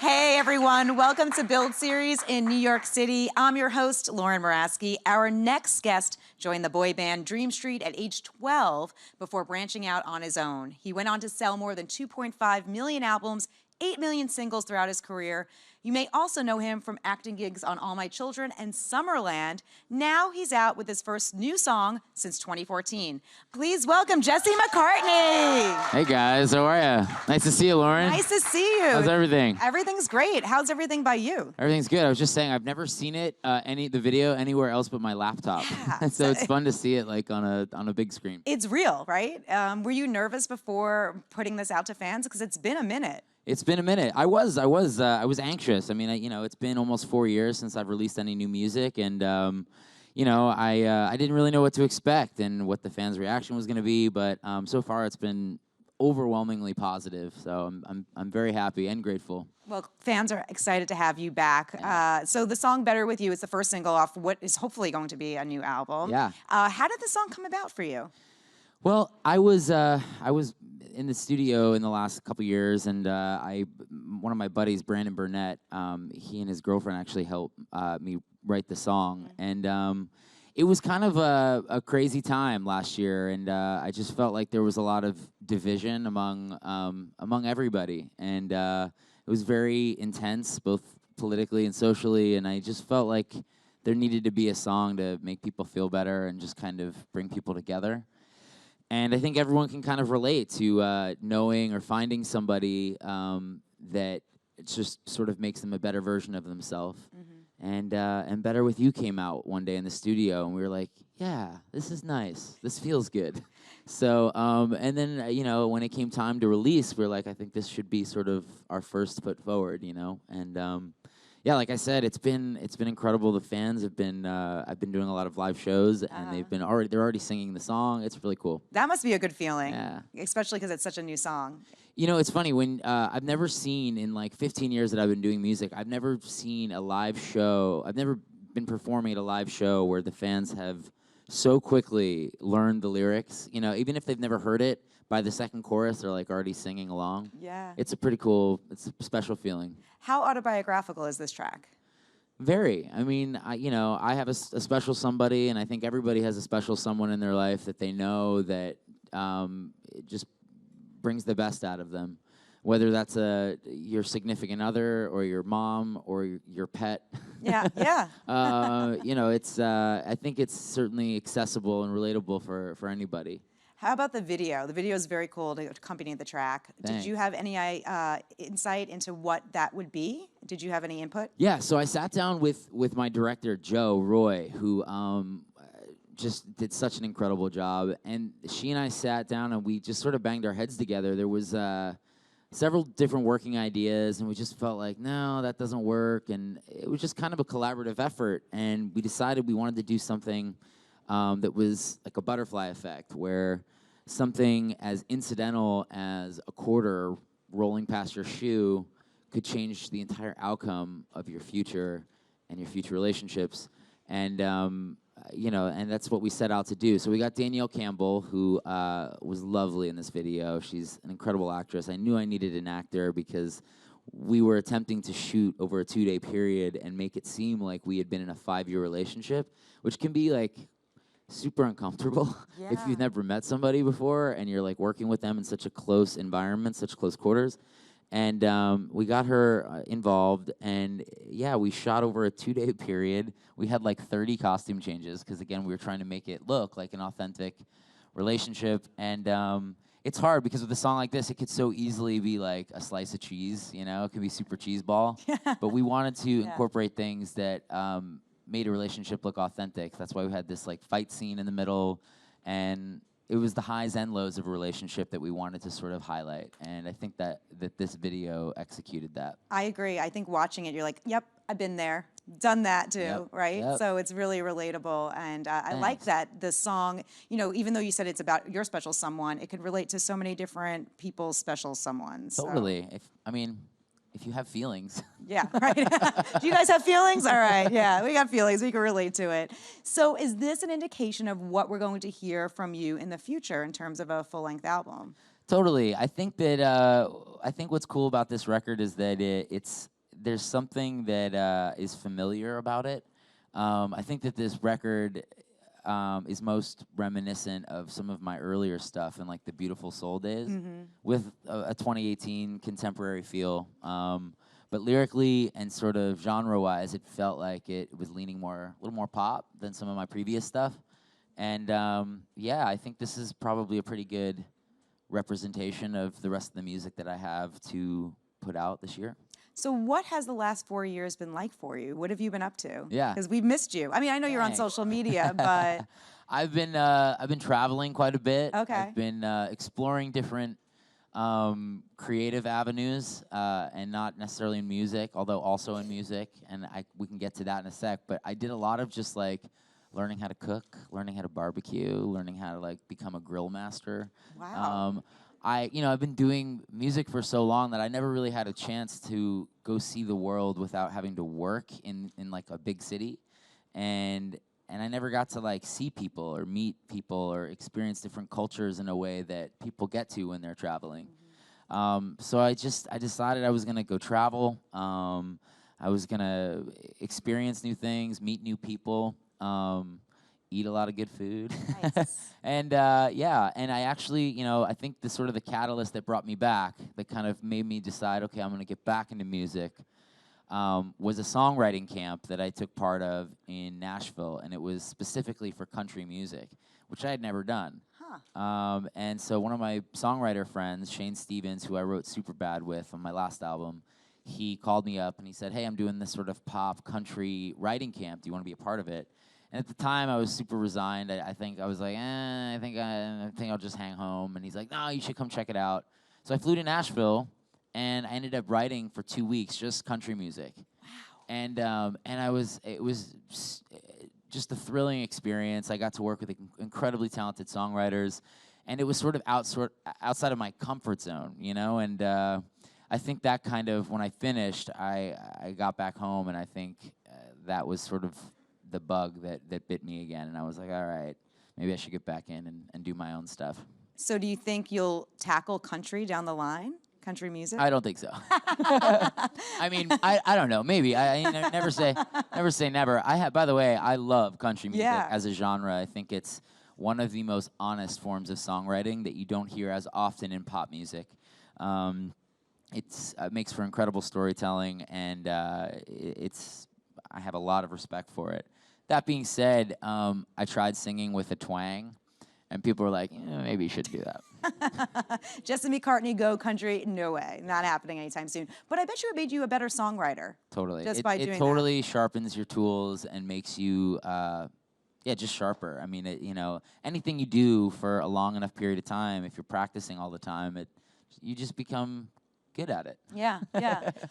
Hey everyone, welcome to Build Series in New York City. I'm your host, Lauren Moraski. Our next guest joined the boy band Dream Street at age 12 before branching out on his own. He went on to sell more than 2.5 million albums, 8 million singles throughout his career. You may also know him from acting gigs on All My Children and Summerland. Now he's out with his first new song since 2014. Please welcome Jesse McCartney. Hey guys, how are ya? Nice to see you, Lauren. Nice to see you. How's everything? Everything's great. How's everything by you? Everything's good. I was just saying I've never seen it, the video anywhere else but my laptop. Yeah. So it's fun to see it like on a big screen. It's real, right? Were you nervous before putting this out to fans? Because it's been a minute. It's been a minute. I was anxious. I mean, it's been almost 4 years since I've released any new music, and I didn't really know what to expect and what the fans' reaction was going to be. But so far, it's been overwhelmingly positive. So I'm very happy and grateful. Well, fans are excited to have you back. So the song "Better With You" is the first single off what is hopefully going to be a new album. Yeah. How did the song come about for you? Well, I was in the studio in the last couple years, and one of my buddies, Brandon Burnett, he and his girlfriend actually helped me write the song, and it was kind of a crazy time last year, and I just felt like there was a lot of division among everybody, and it was very intense, both politically and socially, and I just felt like there needed to be a song to make people feel better and just kind of bring people together. And I think everyone can kind of relate to knowing or finding somebody that it just sort of makes them a better version of themselves. Mm-hmm. And Better With You came out one day in the studio, and we were like, yeah, this is nice. This feels good. So, and then, when it came time to release, we were like, I think this should be sort of our first foot forward, And yeah, like I said, it's been incredible. The fans have been I've been doing a lot of live shows, and they're already singing the song. It's really cool. That must be a good feeling. Yeah. Especially because it's such a new song. It's funny when I've never seen in like 15 years that I've been doing music. I've never seen a live show. I've never been performing at a live show where the fans have so quickly learned the lyrics. Even if they've never heard it, by the second chorus, they're like already singing along. Yeah. It's a special feeling. How autobiographical is this track? Very. I mean, I have a special somebody, and I think everybody has a special someone in their life that they know that it just brings the best out of them. Whether that's your significant other or your mom or your pet. Yeah, yeah. I think it's certainly accessible and relatable for anybody. How about the video? The video is very cool to accompany the track. Thanks. Did you have any insight into what that would be? Did you have any input? Yeah, so I sat down with my director, Joe Roy, who just did such an incredible job. And she and I sat down and we just sort of banged our heads together. There was several different working ideas, and we just felt like, no, that doesn't work. And it was just kind of a collaborative effort. And we decided we wanted to do something that was like a butterfly effect, where something as incidental as a quarter rolling past your shoe could change the entire outcome of your future and your future relationships. And and that's what we set out to do. So we got Danielle Campbell, who was lovely in this video. She's an incredible actress. I knew I needed an actor because we were attempting to shoot over a 2-day period and make it seem like we had been in a 5-year relationship, which can be like super uncomfortable if you've never met somebody before and you're like working with them in such a close environment, such close quarters. And we got her involved, and yeah, we shot over a 2-day period. We had like 30 costume changes because, again, we were trying to make it look like an authentic relationship. And it's hard because with a song like this, it could so easily be like a slice of cheese, It could be super cheese ball. But we wanted to incorporate things that made a relationship look authentic. That's why we had this like fight scene in the middle, and it was the highs and lows of a relationship that we wanted to sort of highlight. And I think that this video executed that. I agree. I think watching it, you're like, yep, I've been there, done that too, right? Yep. So it's really relatable. And I like that the song, even though you said it's about your special someone, it could relate to so many different people's special someones. Totally. If you have feelings. Yeah, right. Do you guys have feelings? All right, yeah, we got feelings. We can relate to it. So is this an indication of what we're going to hear from you in the future in terms of a full-length album? Totally. I think that I think what's cool about this record is that there's something that is familiar about it. I think that this record is most reminiscent of some of my earlier stuff in like the Beautiful Soul days, with a 2018 contemporary feel. But lyrically and sort of genre-wise, it felt like it was leaning a little more pop than some of my previous stuff. And yeah, I think this is probably a pretty good representation of the rest of the music that I have to put out this year. So what has the last 4 years been like for you? What have you been up to? Yeah. Because we've missed you. I mean, I know you're on Thanks. social media, but I've been traveling quite a bit. Okay. I've been exploring different creative avenues, and not necessarily in music, although also in music, and we can get to that in a sec. But I did a lot of just like learning how to cook, learning how to barbecue, learning how to like become a grill master. Wow. I've been doing music for so long that I never really had a chance to go see the world without having to work in like a big city, and I never got to like see people or meet people or experience different cultures in a way that people get to when they're traveling. So I decided I was gonna go travel. I was gonna experience new things, meet new people, eat a lot of good food. Nice. And I actually, I think the catalyst that brought me back, that kind of made me decide, okay, I'm gonna get back into music, was a songwriting camp that I took part of in Nashville, and it was specifically for country music, which I had never done. Huh. And so one of my songwriter friends, Shane Stevens, who I wrote Superbad with on my last album, he called me up and he said, hey, I'm doing this sort of pop country writing camp. Do you want to be a part of it? And at the time, I was super resigned. I think I was like, I think I'll just hang home. And he's like, no, you should come check it out. So I flew to Nashville, and I ended up writing for 2 weeks just country music. Wow. And it was just a thrilling experience. I got to work with incredibly talented songwriters, and it was sort of outside of my comfort zone, And I think that kind of, when I finished, I got back home, and I think that was sort of the bug that bit me again. And I was like, all right, maybe I should get back in and do my own stuff. So do you think you'll tackle country down the line? Country music? I don't think so. I mean, I don't know. Maybe. Never say never. By the way, I love country music as a genre. I think it's one of the most honest forms of songwriting that you don't hear as often in pop music. It makes for incredible storytelling, and I have a lot of respect for it. That being said, I tried singing with a twang, and people were like, maybe you should do that. Justin McCartney, go country? No way. Not happening anytime soon. But I bet you it made you a better songwriter. Totally. Just by doing that. It totally sharpens your tools and makes you, just sharper. I mean, anything you do for a long enough period of time, if you're practicing all the time, you just become good at it. Yeah.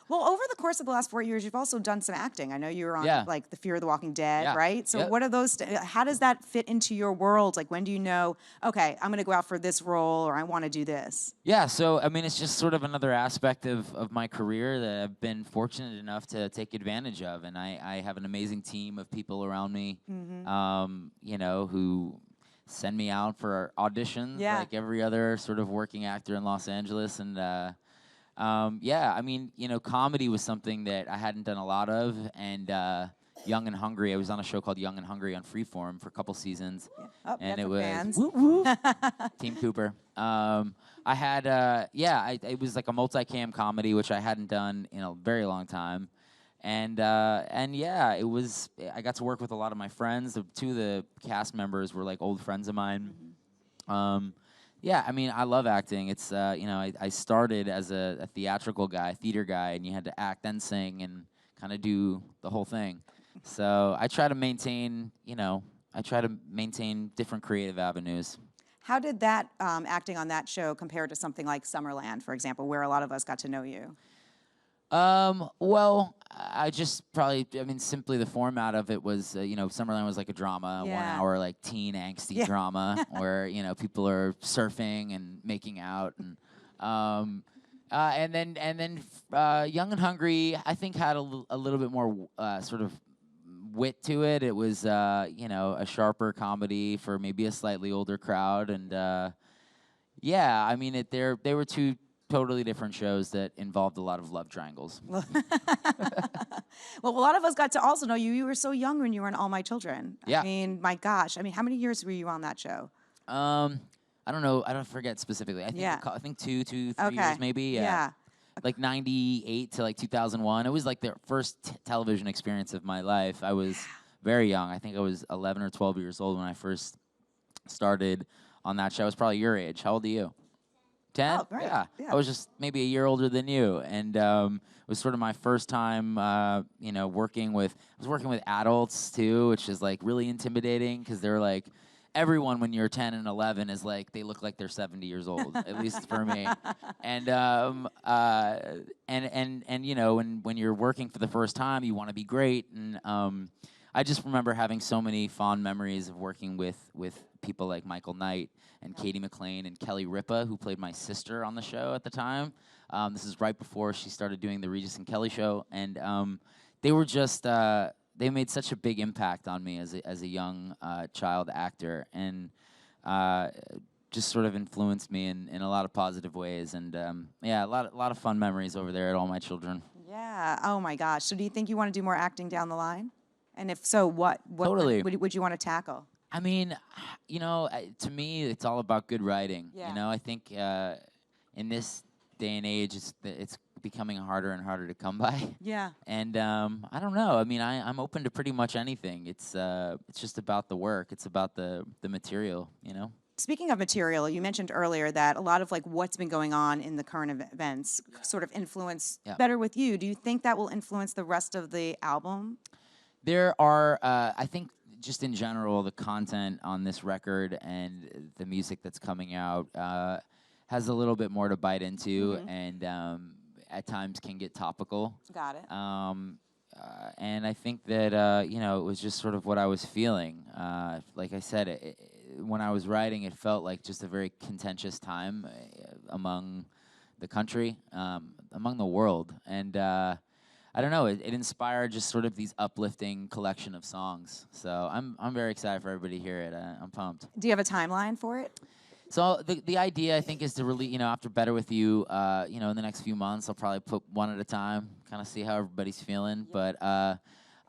Well, over the course of the last 4 years, you've also done some acting. I know you were on like The Fear of the Walking Dead, right? So what are those? How does that fit into your world? Like, when do you know, okay, I'm going to go out for this role, or I want to do this? Yeah. So I mean, it's just sort of another aspect of my career that I've been fortunate enough to take advantage of, and I have an amazing team of people around me, who send me out for auditions, like every other sort of working actor in Los Angeles, and. I mean, comedy was something that I hadn't done a lot of, and Young and Hungry, I was on a show called Young and Hungry on Freeform for a couple seasons, and it was Team Cooper. I had, it was like a multicam comedy, which I hadn't done in a very long time, and it was. I got to work with a lot of my friends. Two of the cast members were like old friends of mine. Yeah, I mean, I love acting. It's, I started as a theatrical guy, theater guy, and you had to act and sing and kind of do the whole thing. So I try to maintain, different creative avenues. How did that acting on that show compare to something like Summerland, for example, where a lot of us got to know you? Well, simply the format of it was, Summerland was like a drama, 1 hour, like teen angsty drama where, people are surfing and making out, and then Young and Hungry, I think, had a little bit more, sort of wit to it. It was, a sharper comedy for maybe a slightly older crowd, and, I mean, they were two totally different shows that involved a lot of love triangles. Well, a lot of us got to also know you. You were so young when you were in All My Children. Yeah. I mean, my gosh. I mean, how many years were you on that show? I don't know. I don't forget specifically. I think Yeah. I think 3 Okay. years maybe. Yeah. Like 98 to like 2001. It was like the first television experience of my life. I was very young. I think I was 11 or 12 years old when I first started on that show. I was probably your age. How old are you? 10? Oh, right. Yeah. Yeah. I was just maybe a year older than you. And it was sort of my first time, working with adults too, which is like really intimidating because they're like, everyone when you're 10 and 11 is like, they look like they're 70 years old, at least for me. And when you're working for the first time, you want to be great. And I just remember having so many fond memories of working with people like Michael Knight and Katie McLean and Kelly Ripa, who played my sister on the show at the time. This is right before she started doing the Regis and Kelly show. And they were just... they made such a big impact on me as a young child actor, and just sort of influenced me in a lot of positive ways. And a lot of fun memories over there at All My Children. Yeah. Oh my gosh. So do you think you want to do more acting down the line? And if so, what Totally. would you want to tackle? I mean, to me, it's all about good writing. Yeah. I think in this day and age, it's becoming harder and harder to come by. Yeah. And I don't know. I mean, I'm open to pretty much anything. It's just about the work. It's about the material, Speaking of material, you mentioned earlier that a lot of like what's been going on in the current events sort of influence Better With You. Do you think that will influence the rest of the album? There are, I think, just in general, the content on this record and the music that's coming out has a little bit more to bite into, and at times can get topical. Got it. And I think that, it was just sort of what I was feeling. Like I said, when I was writing, it felt like just a very contentious time among the country, among the world. And I don't know, it inspired just sort of these uplifting collection of songs. So I'm very excited for everybody to hear it. I'm pumped. Do you have a timeline for it? So the idea, I think, is to really, after Better With You, in the next few months, I'll probably put one at a time, kind of see how everybody's feeling. But I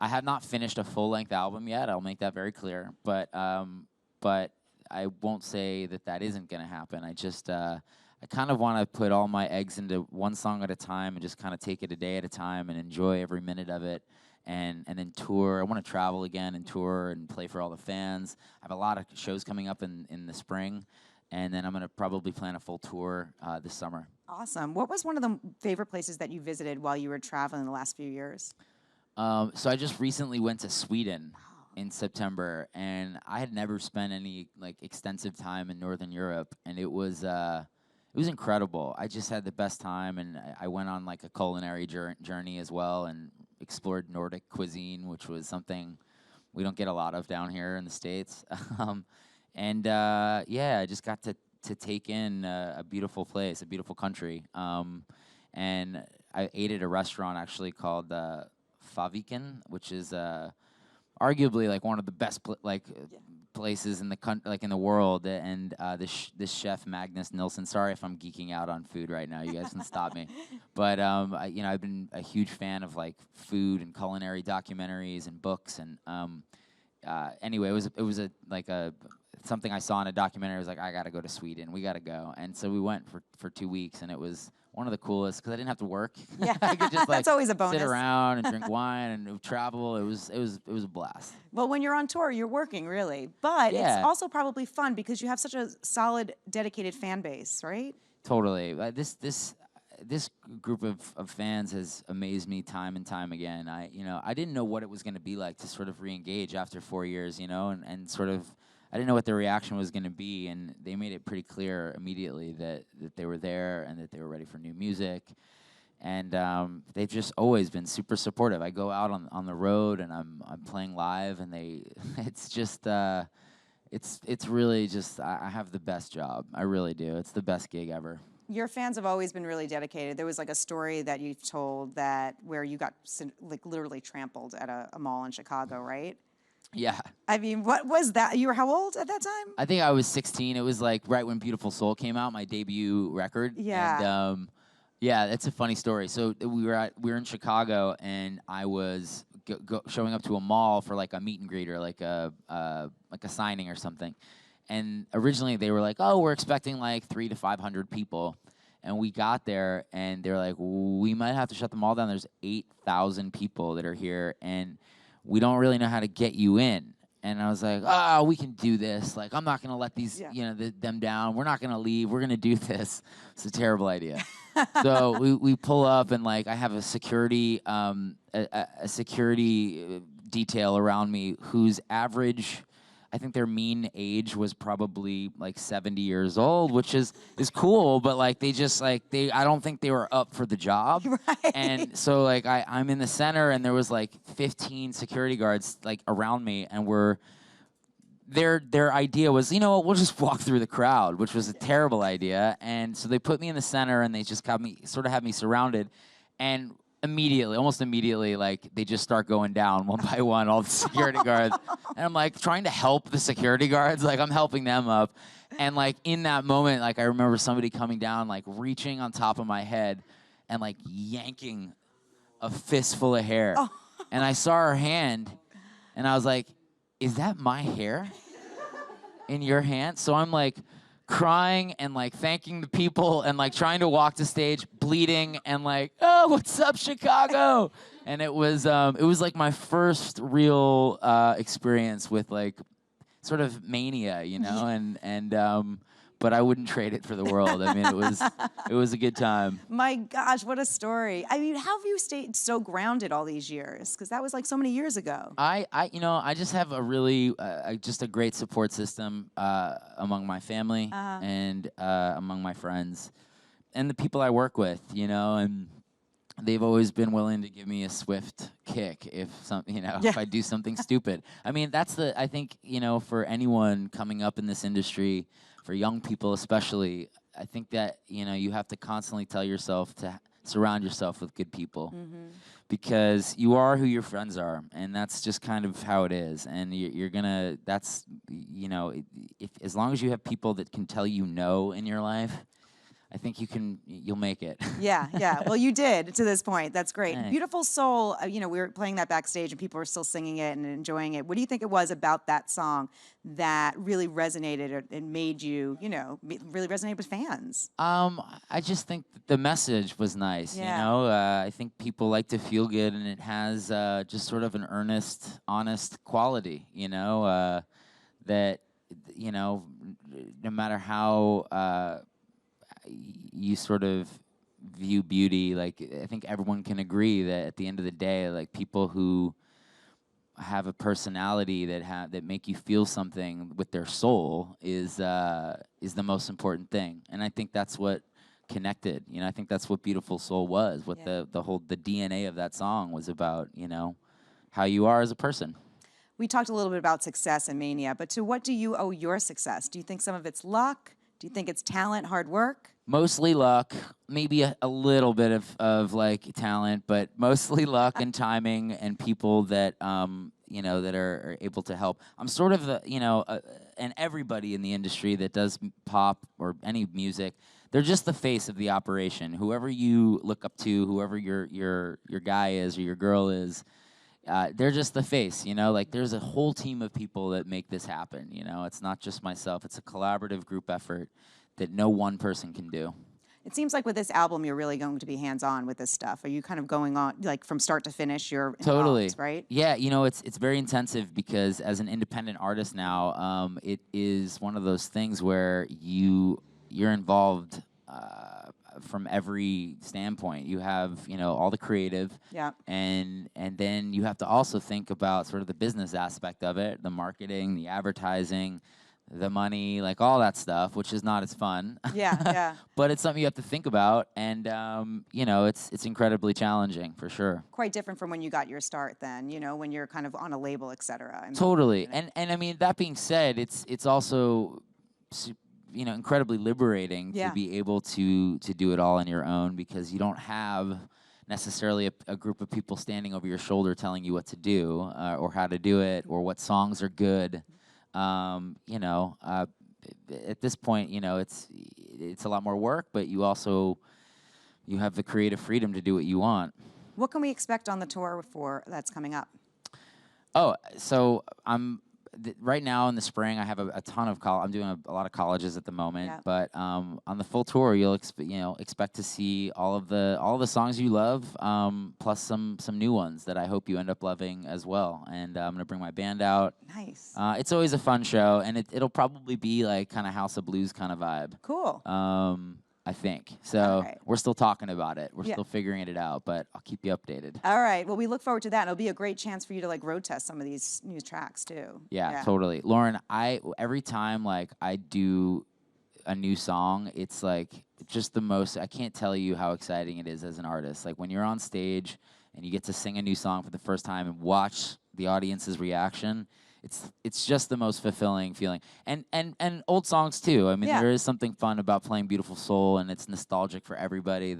have not finished a full-length album yet. I'll make that very clear. But I won't say that isn't going to happen. I just, I kind of want to put all my eggs into one song at a time and just kind of take it a day at a time and enjoy every minute of it. And then tour. I want to travel again and tour and play for all the fans. I have a lot of shows coming up in the spring. And then I'm going to probably plan a full tour this summer. Awesome. What was one of the favorite places that you visited while you were traveling the last few years? So I just recently went to Sweden in September, and I had never spent any extensive time in Northern Europe, and it was incredible. I just had the best time, and I went on a culinary journey as well, and explored Nordic cuisine, which was something we don't get a lot of down here in the States. And I just got to take in a beautiful place, a beautiful country. And I ate at a restaurant actually called Faviken, which is arguably one of the best places in the in the world. And this chef Magnus Nilsson. Sorry if I'm geeking out on food right now. You guys can stop me. But I've been a huge fan of food and culinary documentaries and books. And anyway, it was something I saw in a documentary. I was like, I got to go to Sweden. We got to go. And so we went for 2 weeks, and it was one of the coolest because I didn't have to work. Yeah, I could just that's always a bonus. Sit around and drink wine and travel. It was a blast. Well, when you're on tour, you're working really, but it's also probably fun because you have such a solid, dedicated fan base, right? Totally. This group of fans has amazed me time and time again. I didn't know what it was going to be like to sort of re-engage after 4 years, and sort of. I didn't know what their reaction was going to be, and they made it pretty clear immediately that they were there and that they were ready for new music. And they've just always been super supportive. I go out on the road and I'm playing live, and it's just it's really just I have the best job. I really do. It's the best gig ever. Your fans have always been really dedicated. There was a story that you told where you got literally trampled at a mall in Chicago, right? Yeah. I mean, what was that? You were how old at that time? I think I was 16. It was like right when Beautiful Soul came out, my debut record. Yeah. And yeah, that's a funny story. So we were in Chicago, and I was showing up to a mall for like a meet and greet or like a signing or something. And originally they were like, "Oh, we're expecting like 300 to 500 people." And we got there, and they were like, "We might have to shut the mall down. There's 8,000 people that are here, and we don't really know how to get you in." And I was like, "Oh, we can do this. Like, I'm not gonna let these, them down. We're not gonna leave. We're gonna do this." It's a terrible idea. So we pull up, and like I have a security security detail around me whose average, I think their mean age was probably like 70 years old, which is cool, but like I don't think they were up for the job. Right. And so like I'm in the center, and there was like 15 security guards like around me, and their idea was, we'll just walk through the crowd, which was a terrible idea. And so they put me in the center, and they just had me surrounded, and almost immediately, like they just start going down one by one, all the security guards. And I'm like trying to help the security guards, like I'm helping them up. And like in that moment, like I remember somebody coming down, like reaching on top of my head and like yanking a fistful of hair. Oh. And I saw her hand, and I was like, "Is that my hair in your hand?" So I'm like crying and like thanking the people and like trying to walk to stage, bleeding, and like, "Oh, what's up, Chicago?" And it was like my first real experience with like sort of mania, and but I wouldn't trade it for the world. I mean, it was a good time. My gosh, what a story. I mean, how have you stayed so grounded all these years? Because that was like so many years ago. I just have a really, just a great support system among my family and among my friends and the people I work with, and they've always been willing to give me a swift kick if if I do something stupid. I mean, I think, for anyone coming up in this industry, for young people especially, I think that, you have to constantly tell yourself to surround yourself with good people, because you are who your friends are, and that's just kind of how it is. And you're gonna, that's, if as long as you have people that can tell you no in your life, I think you'll make it. Yeah. Well, you did to this point. That's great. Thanks. Beautiful Soul, we were playing that backstage and people were still singing it and enjoying it. What do you think it was about that song that really resonated and made you, really resonate with fans? I just think that the message was nice, I think people like to feel good, and it has just sort of an earnest, honest quality, that, no matter how you sort of view beauty, like I think everyone can agree that at the end of the day, like people who have a personality that make you feel something with their soul is the most important thing. And I think that's what connected. I think that's what Beautiful Soul was. What the DNA of that song was about. How you are as a person. We talked a little bit about success and mania, but to what do you owe your success? Do you think some of it's luck? Do you think it's talent, hard work? Mostly luck, maybe a little bit of like talent, but mostly luck and timing and people that that are able to help. I'm sort of and everybody in the industry that does pop or any music, they're just the face of the operation. Whoever you look up to, whoever your guy is or your girl is, they're just the face. Like there's a whole team of people that make this happen. It's not just myself. It's a collaborative group effort that no one person can do. It seems like with this album, you're really going to be hands-on with this stuff. Are you kind of going on, like from start to finish, you're involved, totally right? Yeah, it's very intensive because as an independent artist now, it is one of those things where you're involved from every standpoint. You have, all the creative, and then you have to also think about sort of the business aspect of it, the marketing, the advertising, the money, like all that stuff, which is not as fun. Yeah. But it's something you have to think about, and it's incredibly challenging for sure. Quite different from when you got your start then, when you're kind of on a label, et cetera. Totally. And I mean, that being said, it's also incredibly liberating to be able to do it all on your own, because you don't have necessarily a group of people standing over your shoulder telling you what to do or how to do it or what songs are good. You know, at this point, you know, it's a lot more work, but you have the creative freedom to do what you want. What can we expect on the tour that's coming up? Oh, so right now in the spring, I have a ton of I'm doing a lot of colleges at the moment. Yeah. But on the full tour, you'll expect to see all of the songs you love, plus some new ones that I hope you end up loving as well. And I'm gonna bring my band out. Nice. It's always a fun show, and it'll probably be like kind of House of Blues kind of vibe. Cool. I think. So right. we're still talking about it. We're Yeah. still figuring it out, but I'll keep you updated. All right. Well, we look forward to that. It'll be a great chance for you to like road test some of these new tracks too. Yeah, totally. Lauren, every time like I do a new song, it's like just the most, I can't tell you how exciting it is as an artist. Like when you're on stage and you get to sing a new song for the first time and watch the audience's reaction, it's just the most fulfilling feeling. And old songs too. I mean, there is something fun about playing Beautiful Soul, and it's nostalgic for everybody.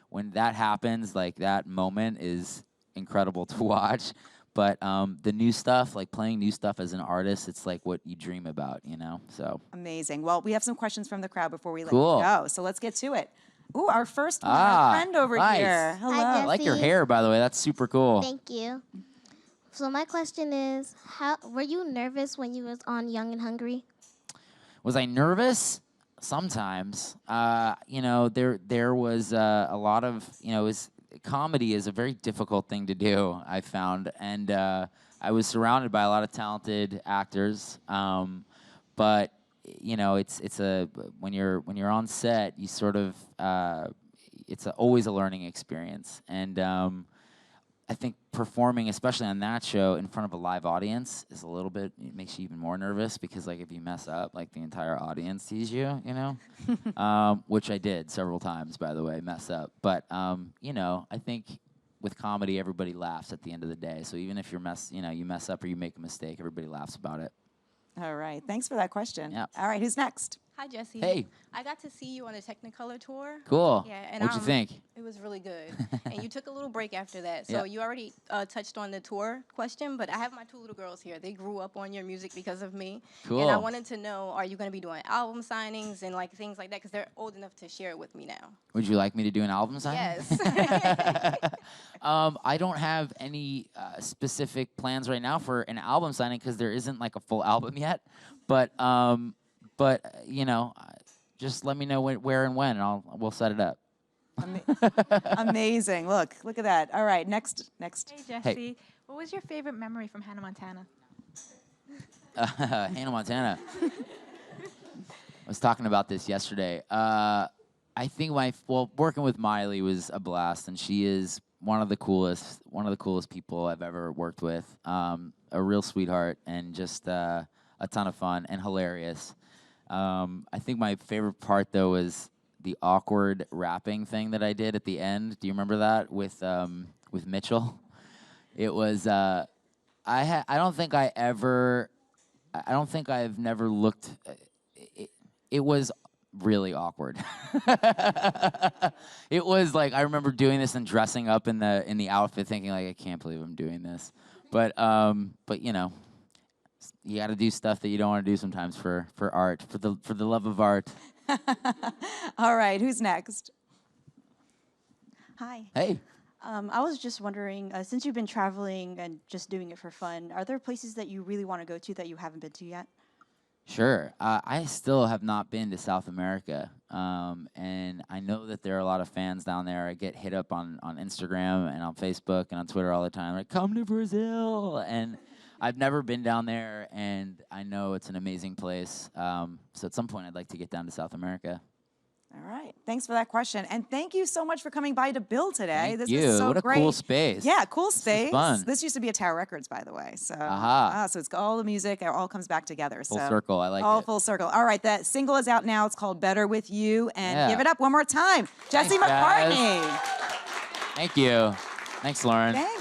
When that happens, like that moment is incredible to watch. But the new stuff, like playing new stuff as an artist, it's like what you dream about, you know? So amazing. Well, we have some questions from the crowd before we let Cool. you go. So let's get to it. Ooh, our first one, Ah, our friend over nice. here. Hello. Hi, I like your Jesse. hair, by the way. That's super cool. Thank you. So my question is, how were you nervous when you was on Young and Hungry? Was I nervous? Sometimes. You know, there was a lot of, you know, comedy is a very difficult thing to do, I found. And I was surrounded by a lot of talented actors. But, you know, when you're on set, you sort of, it's always a learning experience. And I think performing, especially on that show, in front of a live audience is it makes you even more nervous because, like, if you mess up, like, the entire audience sees you, you know? Which I did several times, by the way, mess up. But, you know, I think with comedy, everybody laughs at the end of the day. So even if you mess up or you make a mistake, everybody laughs about it. All right. Thanks for that question. Yeah. All right. Who's next? Hi, Jesse. Hey. I got to see you on the Technicolor tour. Cool. Yeah, and What'd you think? It was really good. And you took a little break after that. So Yeah. you already touched on the tour question, but I have my two little girls here. They grew up on your music because of me. Cool. And I wanted to know, are you going to be doing album signings and like things like that? Because they're old enough to share it with me now. Would you like me to do an album signing? Yes. I don't have any specific plans right now for an album signing because there isn't like a full album yet. But you know, just let me know where and when, and we'll set it up. Amazing. Look at that. All right. Next. Hey, Jesse. What was your favorite memory from Hannah Montana? Hannah Montana. I was talking about this yesterday. I think working with Miley was a blast, and she is one of the coolest people I've ever worked with. A real sweetheart, and just a ton of fun and hilarious. I think my favorite part though was the awkward rapping thing that I did at the end. Do you remember that with Mitchell? It was I don't think I've never looked. It was really awkward. It was like I remember doing this and dressing up in the outfit, thinking like I can't believe I'm doing this. But you know, you got to do stuff that you don't want to do sometimes for art, for the love of art. All right. Who's next? Hi. Hey. I was just wondering, since you've been traveling and just doing it for fun, are there places that you really want to go to that you haven't been to yet? Sure. I still have not been to South America, and I know that there are a lot of fans down there. I get hit up on Instagram and on Facebook and on Twitter all the time, like, come to Brazil, and I've never been down there, and I know it's an amazing place. So at some point, I'd like to get down to South America. All right. Thanks for that question. And thank you so much for coming by to Bill today. Thank This you. is so What a great. cool space. Yeah, cool space. is fun. This used to be a Tower Records, by the way. So, Aha. so it's all the music, it all comes back together. Full so circle. I like all it. full circle. All right, that single is out now. It's called Better With You. And Yeah. give it up one more time. Jesse Thanks, guys. McCartney. Thank you. Thanks, Lauren. Thanks.